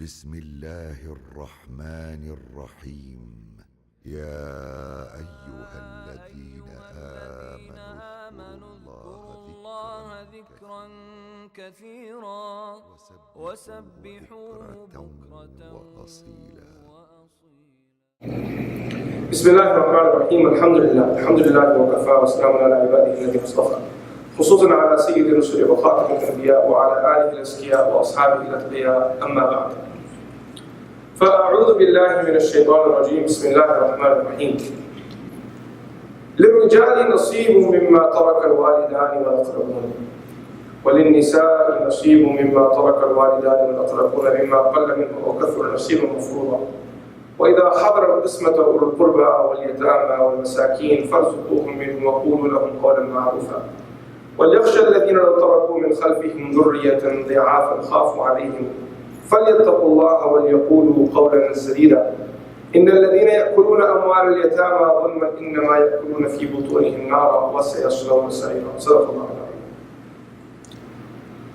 بسم الله الرحمن الرحيم يا أيها الذين آمنوا اذكروا الله ذكرا كثيرا وسبحوه بكرة وأصيلا. بسم الله الرحمن الرحيم. الحمد لله وكفى وسلام على عباده الذين اصطفى، خصوصا على سيد الرسل وخاتم الانبياء وعلى اله الازكياء واصحابه الاتقياء، اما بعد. فاعوذ بالله من الشيطان الرجيم. بسم الله الرحمن الرحيم. للرجال نصيب مما ترك الوالدان والاقربون وللنساء نصيب مما ترك الوالدان والاقربون مما قل منه وكثر نصيبا مفروضا وإذا حضر القسمة أولو القربى واليتامى والمساكين فارزقوهم منه وقولوا لهم قولا معروفا وليخشى الذين لو تركوا من خلفهم ذرية ضعافا خافوا عليهم فليتقوا الله وليقولوا قولا سديدا إن الذين يأكلون أموال اليتامى ظلما إنما يأكلون في بطونهم نارا وسيصلون سعيرا. صدق الله العظيم.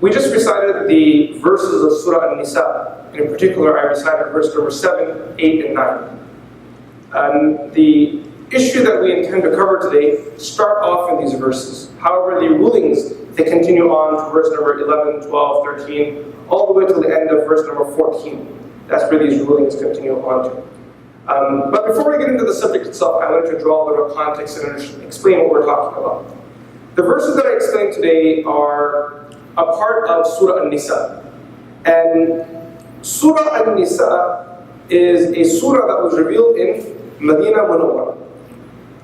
We just recited the verses of Surah An-Nisa. In particular, I recited verse number 7, 8, and 9. The issue that we intend to cover today start off in these verses. However, the rulings, they continue on to verse number 11, 12, 13, all the way to the end of verse number 14. That's where these rulings continue on to. But before we get into the subject itself, I wanted to draw a little context and explain what we're talking about. The verses that I explained today are a part of Surah An-Nisa. And Surah An-Nisa is a surah that was revealed in Medina Munawwara.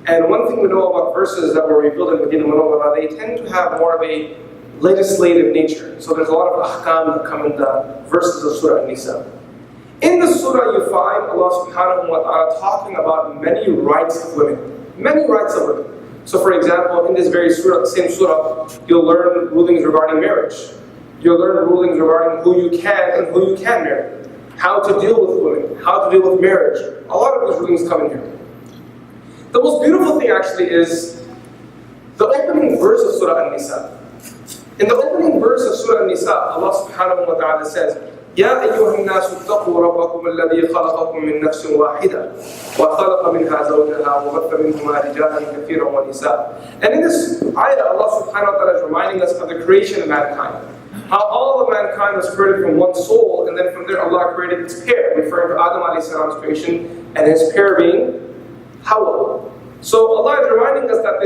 And one thing we know about verses that were revealed in Medina Munawwara, they tend to have more of a legislative nature. So there's a lot of ahkam that come in the verses of Surah An-Nisa. In the surah you find Allah subhanahu wa ta'ala talking about many rights of women. Many rights of women. So for example, in this very surah, same surah, you'll learn rulings regarding marriage. You'll learn rulings regarding who you can and who you can't marry. How to deal with women, how to deal with marriage. A lot of these rulings come in here. The most beautiful thing actually is the opening verse of Surah An-Nisa. In the opening verse of Surah An-Nisa, Allah subhanahu wa ta'ala says, يا أيها الناس اتقوا ربكم الذي خلقكم من نفس واحدة وخلق منها زوجها وبث منهما رجالا كثيرا ونساء. And in this ayah, Allah subhanahu wa ta'ala is reminding us of the creation of mankind. How all of mankind was created from one soul, and then from there Allah created its pair, referring to Adam alayhi salam's creation, and his pair being Hawa. So Allah is reminding us that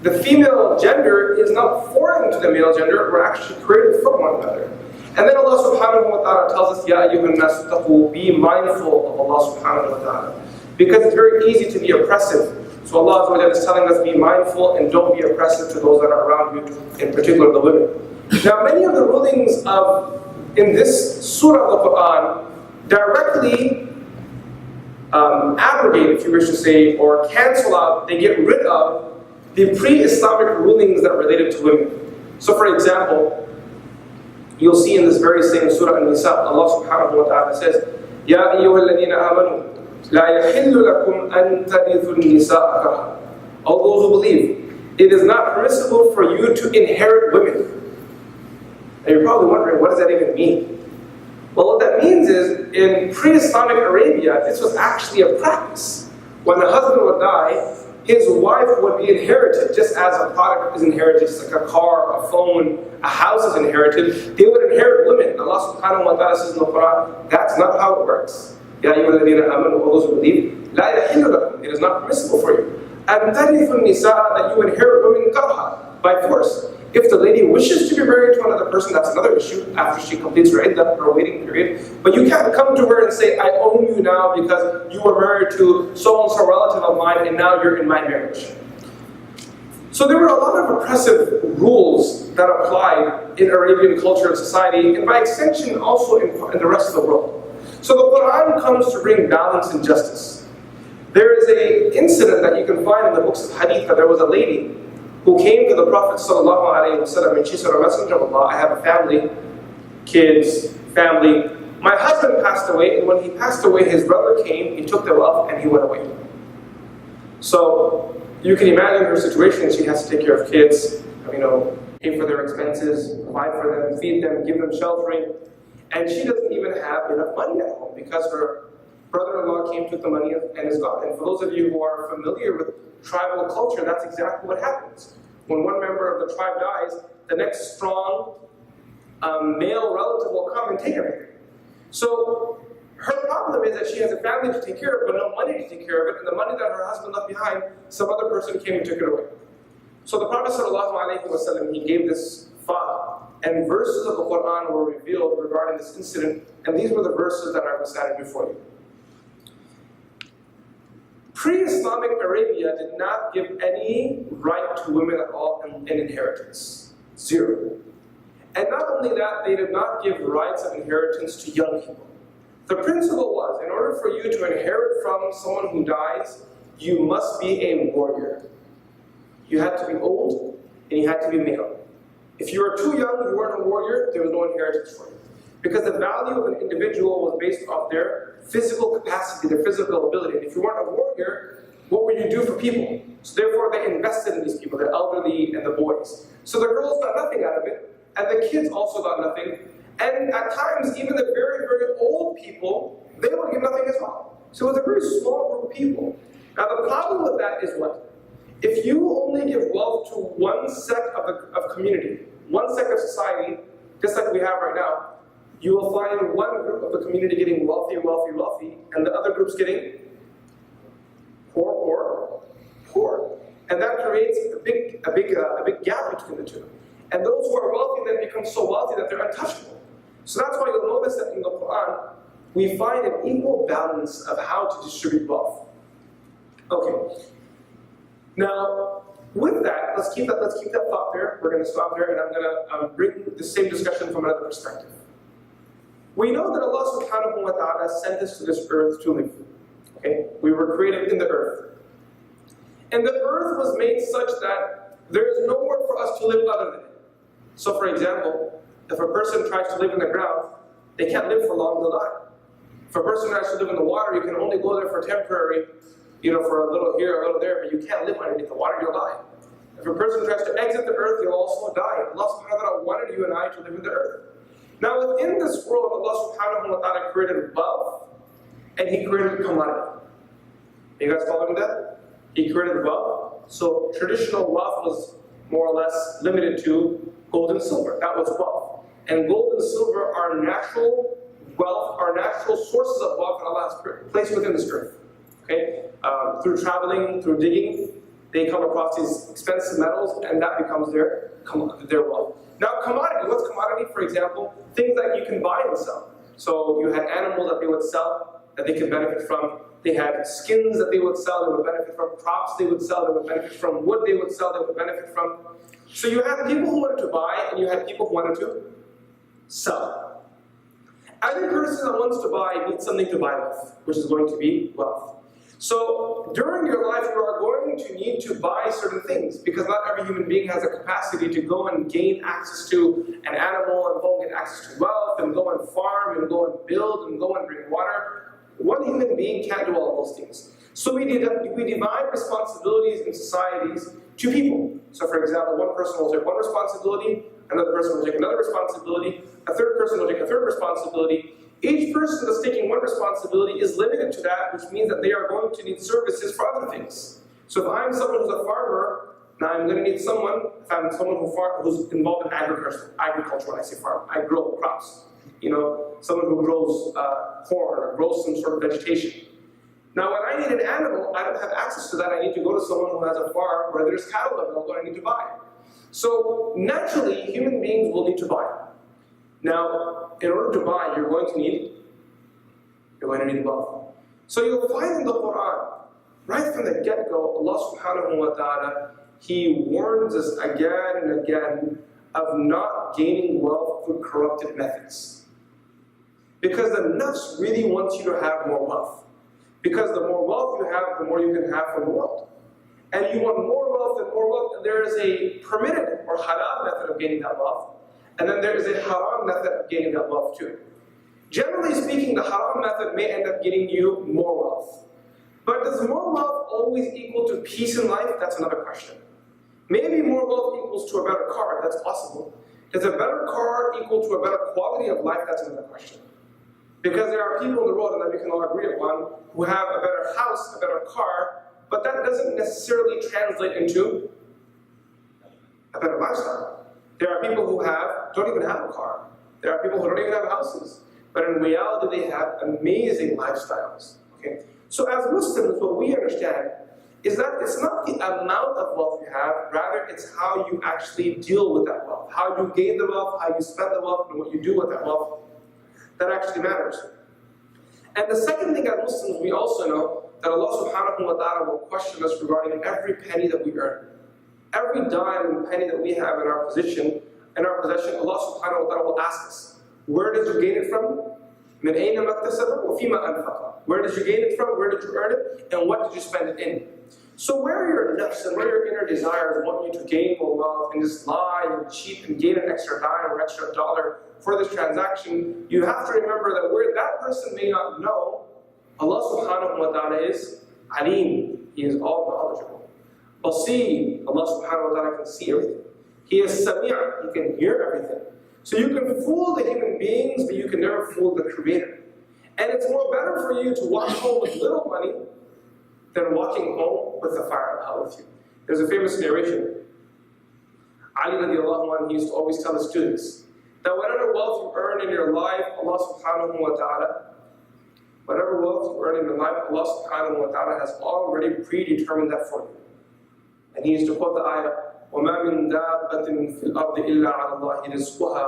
the female gender is not foreign to the male gender, we're actually created from one another. And then Allah subhanahu wa ta'ala tells us, Ya ayyuhan nas taqu, be mindful of Allah subhanahu wa ta'ala. Because it's very easy to be oppressive. So Allah is telling us, be mindful and don't be oppressive to those that are around you, in particular the women. Now many of the rulings in this surah of the Quran directly abrogate, if you wish to say, or cancel out, they get rid of the pre-Islamic rulings that related to women. So for example, you'll see in this very same Surah An-Nisa, Allah subhanahu wa ta'ala says, Ya ayyuha alladhina amanu, la yahillu lakum an tarithu an-nisa'a karha. All those who believe, it is not permissible for you to inherit women. And you're probably wondering, what does that even mean? Well, what that means is, in pre-Islamic Arabia, this was actually a practice. When the husband would die, his wife would be inherited, just as a product is inherited, just like a car, a phone, a house is inherited. They would inherit women. Allah subhanahu wa ta'ala says in the Quran, that's not how it works. Ya ayyuha alladhina amanu, all those who believe, la yahillu lakum, it is not permissible for you. And tarithu an-nisaa, that you inherit women karha, by force. If the lady wishes to be married to another person, that's another issue after she completes her iddah, her waiting period. But you can't come to her and say, I own you now because you were married to so-and-so relative of mine and now you're in my marriage. So there were a lot of oppressive rules that applied in Arabian culture and society, and by extension also in the rest of the world. So the Quran comes to bring balance and justice. There is an incident that you can find in the books of Hadith that there was a lady who came to the Prophet ﷺ and she said, O Messenger of Allah, I have a family, kids, family. My husband passed away, and when he passed away, his brother came, he took the wealth, and he went away. So you can imagine her situation. She has to take care of kids, pay for their expenses, provide for them, feed them, give them sheltering. And she doesn't even have enough money at home because her brother-in-law came, took the money, and is gone. And for those of you who are familiar with tribal culture, that's exactly what happens. When one member of the tribe dies, the next strong male relative will come and take everything. So her problem is that she has a family to take care of, but no money to take care of it, and the money that her husband left behind, some other person came and took it away. So the Prophet ﷺ, he gave this thought, and verses of the Quran were revealed regarding this incident, and these were the verses that I recited before you. Pre-Islamic Arabia did not give any right to women at all in inheritance. Zero. And not only that, they did not give rights of inheritance to young people. The principle was, in order for you to inherit from someone who dies, you must be a warrior. You had to be old, and you had to be male. If you were too young, you weren't a warrior, there was no inheritance for you. Because the value of an individual was based off their physical capacity, their physical ability. And if you weren't a warrior, what would you do for people? So therefore they invested in these people, the elderly and the boys. So the girls got nothing out of it, and the kids also got nothing. And at times, even the very, very old people, they would get nothing as well. So it was a very small group of people. Now the problem with that is what? If you only give wealth to one sect of community, one sect of society, just like we have right now, you will find one group of the community getting wealthy, wealthy, wealthy, and the other groups getting poor, poor, poor. And that creates a big gap between the two. And those who are wealthy then become so wealthy that they're untouchable. So that's why you'll notice that in the Quran, we find an equal balance of how to distribute wealth. Okay. Now, with that, let's keep that thought there. We're going to stop there, and I'm going to bring the same discussion from another perspective. We know that Allah subhanahu wa ta'ala sent us to this earth to live. Okay? We were created in the earth. And the earth was made such that there is nowhere for us to live other than it. So for example, if a person tries to live in the ground, they can't live for long, they'll die. If a person tries to live in the water, you can only go there for temporary, for a little here, a little there, but you can't live underneath the water, you'll die. If a person tries to exit the earth, he'll also die. Allah subhanahu wa ta'ala wanted you and I to live in the earth. Now within this world, Allah subhanahu wa ta'ala created wealth, and He created Kamani. You guys following that? He created wealth. So traditional wealth was more or less limited to gold and silver. That was wealth. And gold and silver are natural wealth, are natural sources of wealth that Allah has placed within this earth. Okay? Through traveling, through digging, they come across these expensive metals, and that becomes their wealth. Now, commodity, what's commodity? For example, things that you can buy and sell. So you had animals that they would sell, that they could benefit from. They had skins that they would sell, they would benefit from. Crops they would sell, they would benefit from. Wood they would sell, they would benefit from. So you had people who wanted to buy, and you had people who wanted to sell. Every person that wants to buy needs something to buy with, which is going to be wealth. So during your life, you are going to need to buy certain things, because not every human being has a capacity to go and gain access to an animal, and go and get access to wealth, and go and farm, and go and build, and go and bring water. One human being can't do all of those things. So we divide responsibilities in societies to people. So for example, one person will take one responsibility, another person will take another responsibility, a third person will take a third responsibility. Each person that's taking one responsibility is limited to that, which means that they are going to need services for other things. So if I'm someone who's a farmer, now I'm going to need someone, if I'm someone who's involved in agriculture, when I say farm, I grow crops. Someone who grows corn or grows some sort of vegetation. Now when I need an animal, I don't have access to that. I need to go to someone who has a farm where there's cattle available, and I need to buy. So naturally, human beings will need to buy. Now, in order to buy, you're going to need wealth. So you'll find in the Quran, right from the get-go, Allah subhanahu wa ta'ala, He warns us again and again of not gaining wealth through corrupted methods. Because the nafs really wants you to have more wealth. Because the more wealth you have, the more you can have from the world. And you want more wealth and more wealth, and there is a permitted or halal method of gaining that wealth. And then there is a haram method of gaining that wealth too. Generally speaking, the haram method may end up getting you more wealth. But does more wealth always equal to peace in life? That's another question. Maybe more wealth equals to a better car, that's possible. Is a better car equal to a better quality of life? That's another question. Because there are people in the world, and that we can all agree upon, who have a better house, a better car, but that doesn't necessarily translate into a better lifestyle. There are people who don't even have a car. There are people who don't even have houses. But in reality, they have amazing lifestyles. Okay? So as Muslims, what we understand is that it's not the amount of wealth you have, rather it's how you actually deal with that wealth. How you gain the wealth, how you spend the wealth, and what you do with that wealth, that actually matters. And the second thing as Muslims, we also know that Allah subhanahu wa ta'ala will question us regarding every penny that we earn. Every dime and penny that we have in our possession, Allah subhanahu wa ta'ala will ask us, where did you gain it from? مِنْ أَيْنَ مَكْتَسَبَ وَفِيمَا أَنْفَقَ. Where did you gain it from? Where did you earn it? And what did you spend it in? So where your nafs and where your inner desires want you to gain more wealth and just lie and cheat and gain an extra dime or extra dollar for this transaction, you have to remember that where that person may not know, Allah subhanahu wa ta'ala is Alim. He is all knowledgeable. Basir, Allah subhanahu wa ta'ala can see everything. He is Sami', He can hear everything. So you can fool the human beings, but you can never fool the Creator. And it's more better for you to walk home with little money than walking home with the fire of hell with you. There's a famous narration. Ali radiallahu anhu, he used to always tell his students that whatever wealth you earn in your life, Allah subhanahu wa ta'ala, whatever wealth you earn in your life, Allah subhanahu wa ta'ala has already predetermined that for you. And he used to quote the ayah, وَمَا مِن دَابَّةٍ فِي الْأَرْضِ إِلَّا عَلَى اللَّهِ رِزْقُهَا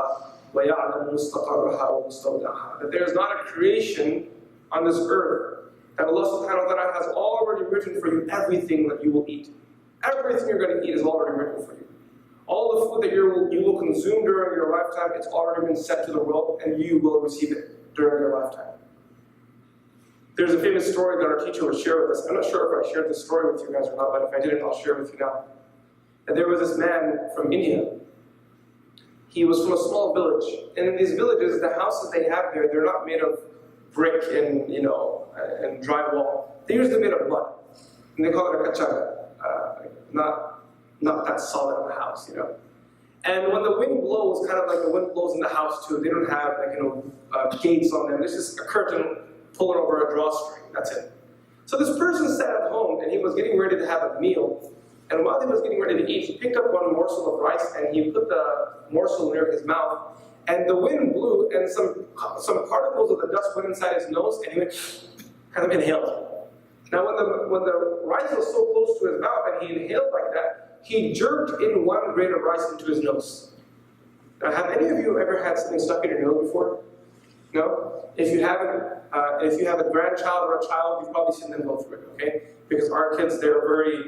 وَيَعْلَمُ مُسْتَقَرَّهَا وَمُسْتَوْدَعَهَا. That there is not a creation on this earth that Allah subhanahu wa ta'ala has already written for you everything that you will eat. Everything you're going to eat is already written for you. All the food that you will consume during your lifetime, it's already been sent to the world, and you will receive it during your lifetime. There's a famous story that our teacher would share with us. I'm not sure if I shared this story with you guys or not, but if I didn't, I'll share it with you now. And there was this man from India. He was from a small village. And in these villages, the houses they have there, they're not made of brick and, and drywall. They're usually made of mud. And they call it a kachara. Not that solid of a house, And when the wind blows, kind of like the wind blows in the house too, they don't have gates on them. There's just a curtain pulling over a drawstring. That's it. So this person sat at home and he was getting ready to have a meal. And while he was getting ready to eat, he picked up one morsel of rice and he put the morsel near his mouth. And the wind blew and some particles of the dust went inside his nose and he kind of inhaled. Now when the rice was so close to his mouth and he inhaled like that, he jerked in 1 grain of rice into his nose. Now, have any of you ever had something stuck in your nose before? No? If you haven't, if you have a grandchild or a child, you've probably seen them go through it, okay? Because our kids, they're very,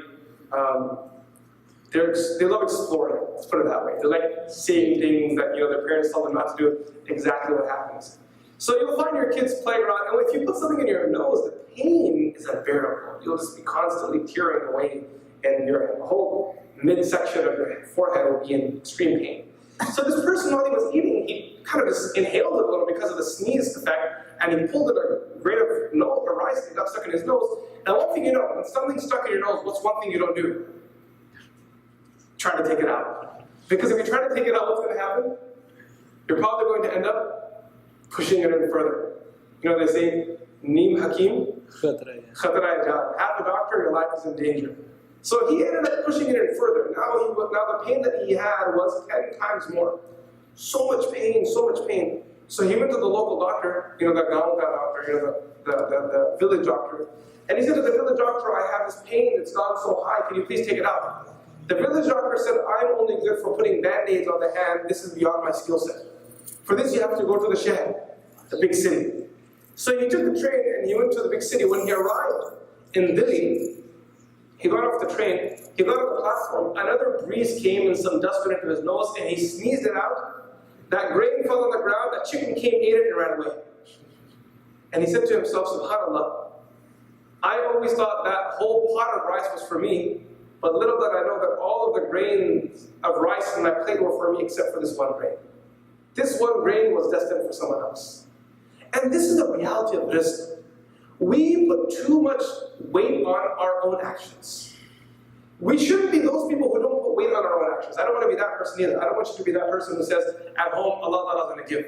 they love exploring, let's put it that way. They like seeing things that, their parents tell them not to do exactly what happens. So you'll find your kids playing around, and if you put something in your nose, the pain is unbearable. You'll just be constantly tearing away, and your whole midsection of your forehead will be in extreme pain. So this person, while he was eating, he kind of just inhaled it a little because of the sneeze effect, and he pulled a grain of rice and got stuck in his nose. Now one thing you know, when something's stuck in your nose, what's one thing you don't do? Try to take it out. Because if you try to take it out, what's going to happen? You're probably going to end up pushing it in further. They say, Neem Hakim, Khatara Jaan. Have a doctor, your life is in danger. So he ended up pushing it in further. Now the pain that he had was 10 times more. So much pain, so much pain. So he went to the local doctor, the Gaon doctor, the village doctor. And he said to the village doctor, I have this pain, it's gone so high, can you please take it out? The village doctor said, I'm only good for putting band-aids on the hand, this is beyond my skill set. For this you have to go to the Shahr, the big city. So he took the train and he went to the big city. When he arrived in Delhi, he got off the train, he got off the platform, another breeze came and some dust went into his nose and he sneezed it out. That grain fell on the ground, a chicken came, ate it and ran away. And he said to himself, SubhanAllah, I always thought that whole pot of rice was for me, but little did I know that all of the grains of rice in my plate were for me except for this one grain. This one grain was destined for someone else. And this is the reality of rizq. We put too much weight on our own actions. We shouldn't be those people who don't put wait on our own actions. I don't want to be that person either. I don't want you to be that person who says, at home, Allah Ta'ala is going to give.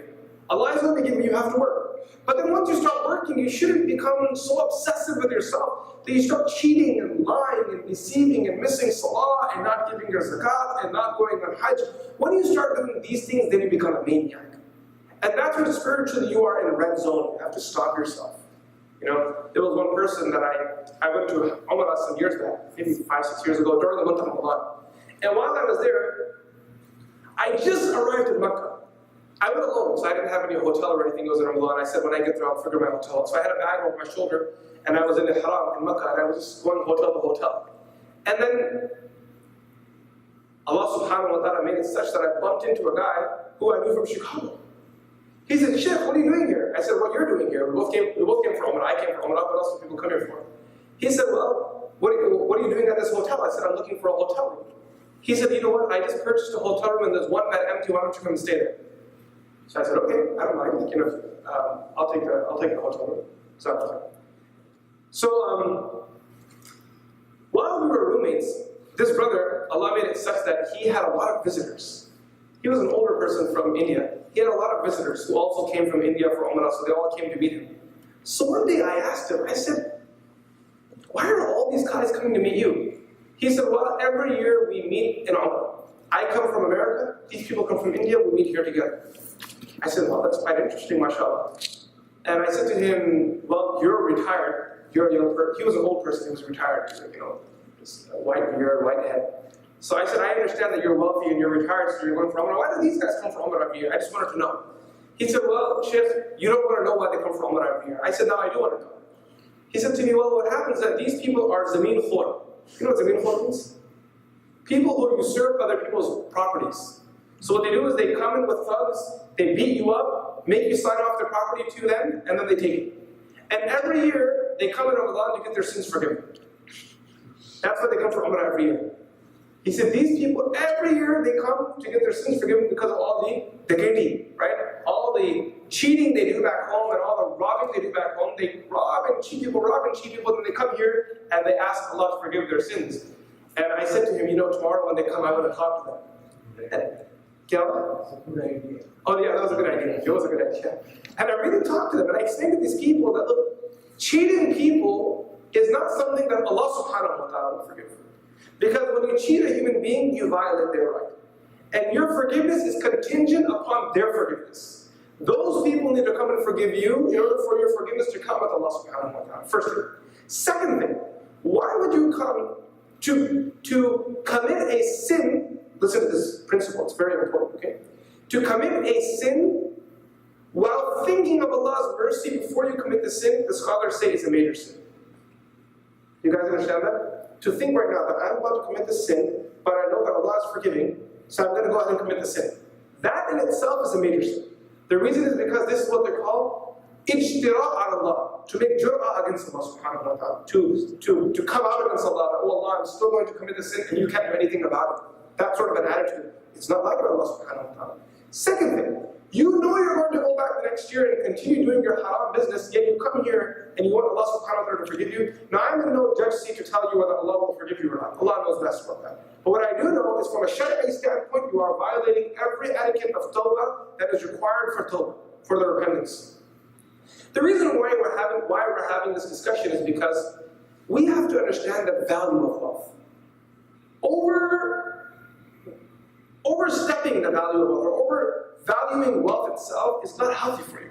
Allah is going to give you, you have to work. But then once you start working, you shouldn't become so obsessive with yourself that you start cheating and lying and deceiving and missing salah and not giving your zakat and not going on hajj. When you start doing these things, then you become a maniac. And that's when spiritually you are in a red zone. You have to stop yourself. You know, there was one person that I went to Umrah some years back, maybe 5-6 years ago, during the month of Ramadan. And while I was there, I just arrived in Mecca. I went alone, so I didn't have any hotel or anything. It was in Ramadan. I said, when I get there, I'll figure my hotel. So I had a bag over my shoulder, and I was in the Haram in Mecca, and I was just going hotel to hotel. And then Allah subhanahu wa ta'ala made it such that I bumped into a guy who I knew from Chicago. He said, Sheikh, what are you doing here? I said, what you're doing here? We both came from Umrah. I came from Umrah. What else do people come here for? He said, well, what are you doing at this hotel? I said, I'm looking for a hotel room. He said, you know what? I just purchased a hotel room, and there's one bed empty. Why don't you come and stay there? So I said, okay, I don't mind. You know, I'll take the hotel room. So while we were roommates, this brother, Allah made it such that he had a lot of visitors. He was an older person from India. He had a lot of visitors who also came from India for Umrah, so they all came to meet him. So one day I asked him, I said, why are all these guys coming to meet you? He said, well, every year we meet in Umrah. I come from America, these people come from India, we meet here together. I said, well, that's quite interesting, mashallah. And I said to him, well, you're retired. You're a young person. He was an old person, he was retired. You know, just a white beard, white head. So I said, I understand that you're wealthy and you're retired, so you're going for Umrah. Why do these guys come for Umrah every year? I just wanted to know. He said, well, Sheikh, you don't want to know why they come for Umrah every year. I said, no, I do want to know. He said to me, well, what happens is that these people are Zameen Khor. You know what Zameen Khor means? People who usurp other people's properties. So what they do is they come in with thugs, they beat you up, make you sign off their property to them, and then they take it. And every year, they come in Ramadan to get their sins forgiven. That's why they come for Umrah every year. He said, these people, every year they come to get their sins forgiven because of all the dagheti, right? All the cheating they do back home and all the robbing they do back home. They rob and cheat people, then they come here and they ask Allah to forgive their sins. And I said to him, you know, tomorrow when they come, I want to talk to them. Oh yeah, that was a good idea. It was a good idea. And I really talked to them and I explained to these people that, look, cheating people is not something that Allah subhanahu wa ta'ala will forgive. Because when you cheat a human being, you violate their right. And your forgiveness is contingent upon their forgiveness. Those people need to come and forgive you in order for your forgiveness to come with Allah subhanahu wa ta'ala. First thing. Second thing, why would you come to commit a sin? Listen to this principle, it's very important, okay? To commit a sin while thinking of Allah's mercy before you commit the sin, the scholars say is a major sin. You guys understand that? To think right now that I'm about to commit the sin, but I know that Allah is forgiving, so I'm going to go ahead and commit the sin. That in itself is a major sin. The reason is because this is what they call ijtira' ala Allah, to make jur'ah against Allah subhanahu wa ta'ala, to come out against Allah, that, oh Allah, I'm still going to commit the sin and you can't do anything about it. That sort of an attitude. It's not like Allah subhanahu wa ta'ala. Second thing, you know you're going to go back the next year and continue doing your haram business, yet you come here and you want Allah subhanahu wa ta'ala to forgive you. Now I'm in no judge seat to tell you whether Allah will forgive you or not. Allah knows best about that. But what I do know is from a Shari'i standpoint, you are violating every etiquette of tawbah that is required for tawbah, for the repentance. The reason why we're having this discussion is because we have to understand the value of wealth. Overstepping the value of wealth, or overvaluing wealth itself is not healthy for you.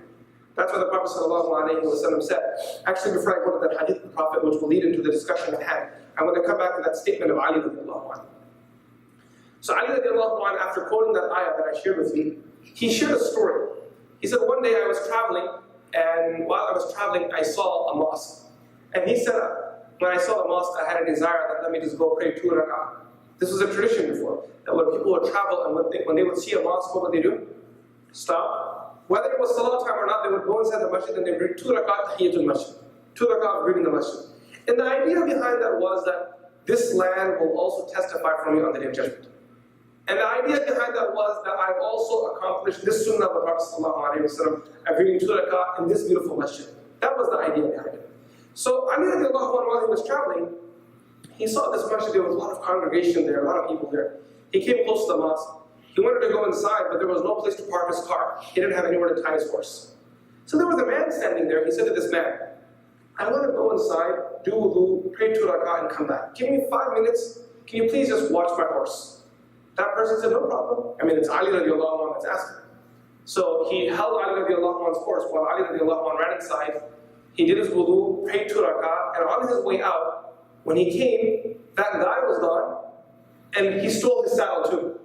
That's what the Prophet ﷺ said. Actually, before I go to that hadith of the Prophet, which will lead into the discussion at hand, I want to come back to that statement of Ali radiallahu anhu. So Ali radiallahu anhu, after quoting that ayah that I shared with you, he shared a story. He said, one day I was traveling, and while I was traveling, I saw a mosque. And he said, when I saw the mosque, I had a desire that let me just go pray 2 rak'ah. This was a tradition before, that when people would travel and when they would see a mosque, what would they do? Stop. Whether it was salah time or not, they would go inside the masjid and they would read 2 rak'ah tahiyyatul masjid. 2 rak'ah of reading the masjid. And the idea behind that was that this land will also testify for me on the Day of Judgment. And the idea behind that was that I've also accomplished this sunnah of the Prophet ﷺ of reading 2 rak'ah in this beautiful masjid. That was the idea behind it. So Ali radiallahu anhu, while he was traveling, he saw this masjid, there was a lot of congregation there, a lot of people there. He came close to the mosque. He wanted to go inside, but there was no place to park his car. He didn't have anywhere to tie his horse. So there was a man standing there. He said to this man, I want to go inside, do wudu, pray 2 rak'ah, and come back. Give me 5 minutes. Can you please just watch my horse? That person said, no problem. I mean, it's Ali radiallahu anhu that's asking. So he held Ali radiallahu anhu's horse while Ali radiallahu anhu ran inside. He did his wudu, prayed 2 rak'ah, and on his way out, when he came, that guy was gone, and he stole his saddle too.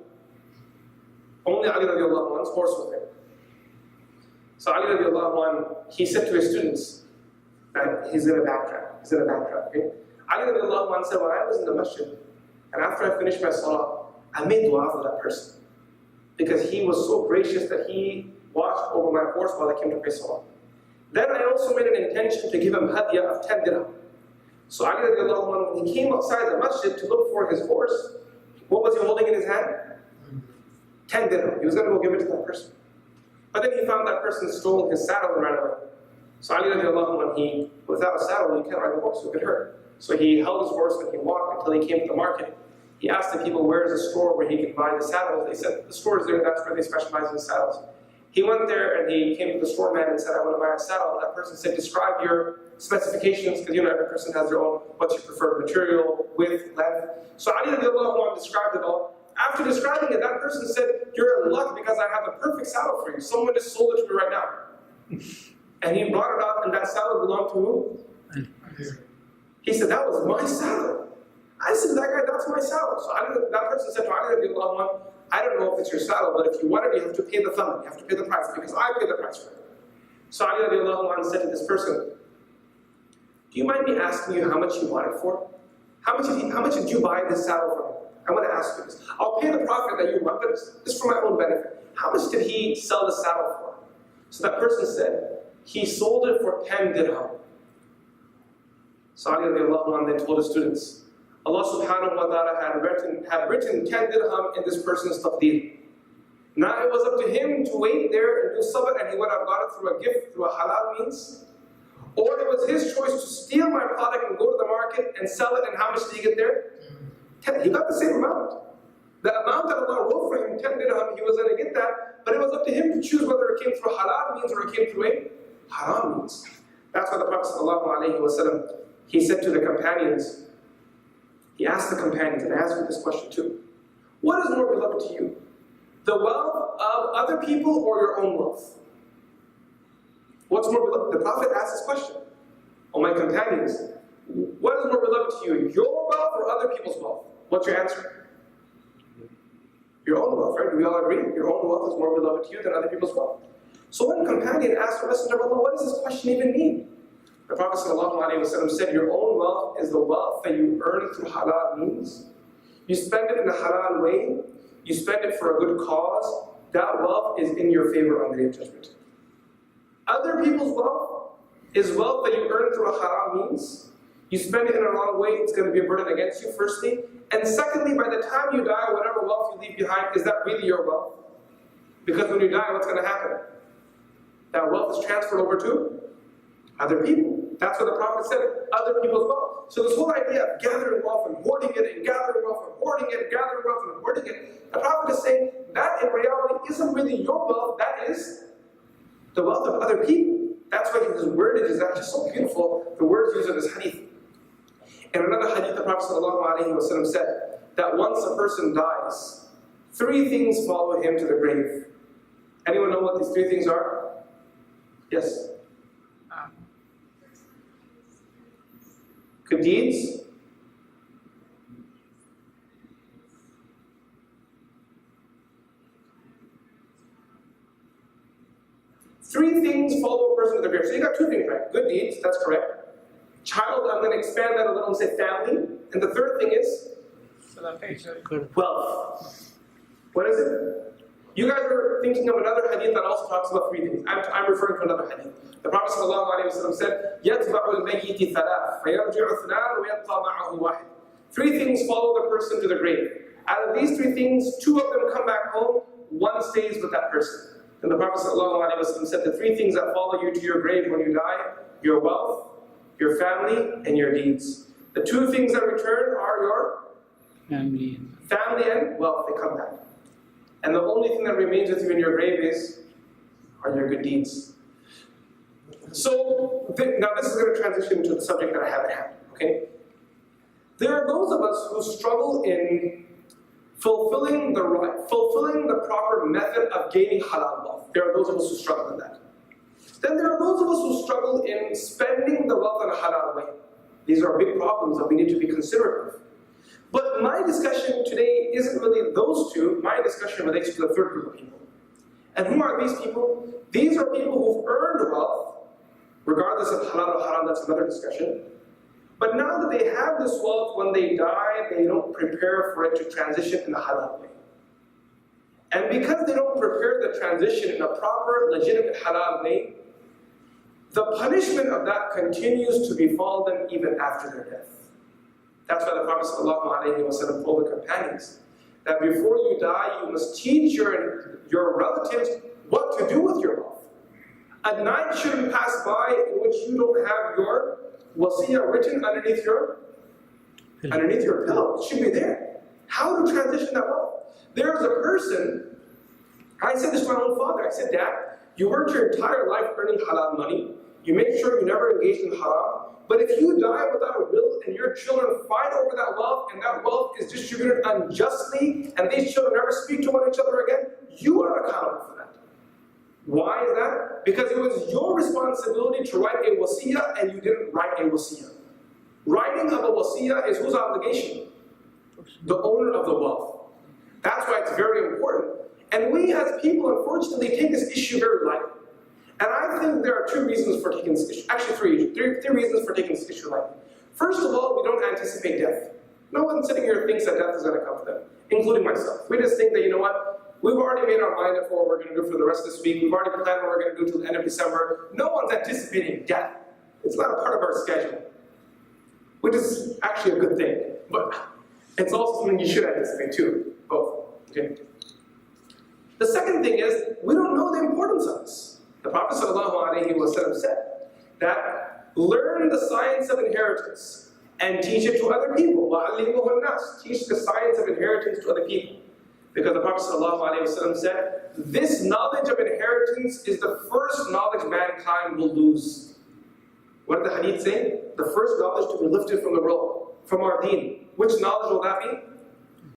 Only Ali radiallahu anhu's horse was there. So Ali radiallahu anhu, he said to his students, that he's going to backtrack, okay? Ali radiallahu anhu said, when I was in the masjid, and after I finished my salah, I made dua for that person. Because he was so gracious that he watched over my horse while I came to pray salah. Then I also made an intention to give him hadiyah of 10 dirham. So Ali radiallahu anhu, when he came outside the masjid to look for his horse, what was he holding in his hand? 10 dirham. He was going to go give it to that person. But then he found that person stole his saddle and ran away. So Ali radiallahu anhu, without a saddle, you can't ride the horse, you get hurt. So he held his horse and he walked until he came to the market. He asked the people, where is the store where he could buy the saddles? They said, the store is there, that's where they specialize in saddles. He went there and he came to the store man and said, I want to buy a saddle. And that person said, describe your specifications, because every person has their own, what's your preferred material, width, length. So Ali radiallahu anhu described it all. After describing it, that person said, you're in luck because I have the perfect saddle for you. Someone just sold it to me right now. And he brought it up, and that saddle belonged to who? He said, that was my saddle. I said, that guy, that's my saddle. So that person said to Ali radiallahu anhu, I don't know if it's your saddle, but if you want it, you have to pay the thumb. You have to pay the price, because I paid the price for it. So Ali radiallahu anhu said to this person, do you mind me asking you how much you bought it for? How much did you buy this saddle for? I want to ask you this. I'll pay the profit that you want, but it's for my own benefit. How much did he sell the saddle for? So that person said, he sold it for 10 dirham. So Ali radiallahu anhu then told his students, Allah subhanahu wa ta'ala had written 10 dirham in this person's taqdeer. Now it was up to him to wait there and do sabr, and he would have got it through a gift, through a halal means. Or it was his choice to steal my product and go to the market and sell it, and how much did he get there? 10. He got the same amount. The amount that Allah wrote for him, 10 dirham, he was going to get that, but it was up to him to choose whether it came through halal means or it came through a haram means. That's why the Prophet ﷺ, he said to the companions, he asked the companions, and I asked you this question too, what is more beloved to you? The wealth of other people or your own wealth? What's more beloved? The Prophet asked this question. Oh my companions, what is more beloved to you? Your wealth or other people's wealth? What's your answer? Your own wealth, right? Do we all agree? Your own wealth is more beloved to you than other people's wealth. So one companion asked the Messenger of Allah, what does this question even mean? The Prophet ﷺ said, your own wealth is the wealth that you earn through halal means. You spend it in a halal way, you spend it for a good cause, that wealth is in your favor on the Day of Judgment. Other people's wealth is wealth that you earn through a haram means. You spend it in a wrong way, it's going to be a burden against you, firstly. And secondly, by the time you die, whatever wealth you leave behind, is that really your wealth? Because when you die, what's going to happen? That wealth is transferred over to other people. That's what the Prophet said, other people's wealth. So this whole idea of gathering wealth and hoarding it, and gathering wealth and hoarding it, gathering wealth and hoarding it, the Prophet is saying that in reality isn't really your wealth, that is the wealth of other people. That's why his wordage is actually so beautiful, the words used in this hadith. In another hadith, the Prophet ﷺ said that once a person dies, 3 things follow him to the grave. Anyone know what these 3 things are? Yes? Good deeds, Three things follow a person to the grave. So you got 2 things, right? Good deeds, that's correct. Child, I'm going to expand that a little and say family. And the third thing is? Wealth. What is it? You guys are thinking of another hadith that also talks about 3 things. I'm referring to another hadith. The Prophet ﷺ said, يَتْبَعُ الْمَيِّتِ ثَلَاث فَيَرْجِعُ اثْنَانُ وَيَبْقَى مَعَهُ وَاحِدٌ. 3 things follow the person to the grave. Out of these 3 things, 2 of them come back home, 1 stays with that person. And the Prophet ﷺ said the 3 things that follow you to your grave when you die: your wealth, your family, and your deeds. The 2 things that return are your family and wealth, they come back. And the only thing that remains with you in your grave are your good deeds. So, now this is going to transition to the subject that I have at hand, okay? There are those of us who struggle in fulfilling the proper method of gaining halal wealth. There are those of us who struggle in that. Then there are those of us who struggle in spending the wealth in a halal way. These are big problems that we need to be considerate of. But my discussion today isn't really those two. My discussion relates to the third group of people. And who are these people? These are people who've earned wealth, regardless of halal or haram, that's another discussion. But now that they have this wealth, when they die, they don't prepare for it to transition in a halal way. And because they don't prepare the transition in a proper, legitimate halal way, the punishment of that continues to befall them even after their death. That's why the Prophet ﷺ told the companions that before you die, you must teach your relatives what to do with your wealth. A night shouldn't pass by in which you don't have your wasiyah written underneath your pillow. It should be there. How to transition that wealth? There is a person, I said this to my own father, I said, Dad, you worked your entire life earning halal money, you make sure you never engaged in haram, but if you die without a will and your children fight over that wealth and that wealth is distributed unjustly and these children never speak to each other again, you are accountable for that. Why is that? Because it was your responsibility to write a wasiyah and you didn't write a wasiyah. Writing of a wasiyah is whose obligation? The owner of the wealth. That's why it's very important. And we as people, unfortunately, take this issue very lightly. And I think there are two reasons for taking this issue, actually three reasons for taking this issue lightly. First of all, we don't anticipate death. No one sitting here thinks that death is going to come to them, including myself. We just think that, you know what, we've already made our mind up for what we're going to do for the rest of this week. We've already planned what we're going to do till the end of December. No one's anticipating death. It's not a part of our schedule, which is actually a good thing. But it's also something you should anticipate too, both. Okay. The second thing is, we don't know the importance of this. The Prophet ﷺ said that learn the science of inheritance and teach it to other people. Teach the science of inheritance to other people. Because the Prophet ﷺ said, this knowledge of inheritance is the first knowledge mankind will lose. What did the hadith say? The first knowledge to be lifted from the roll, from our deen. Which knowledge will that be?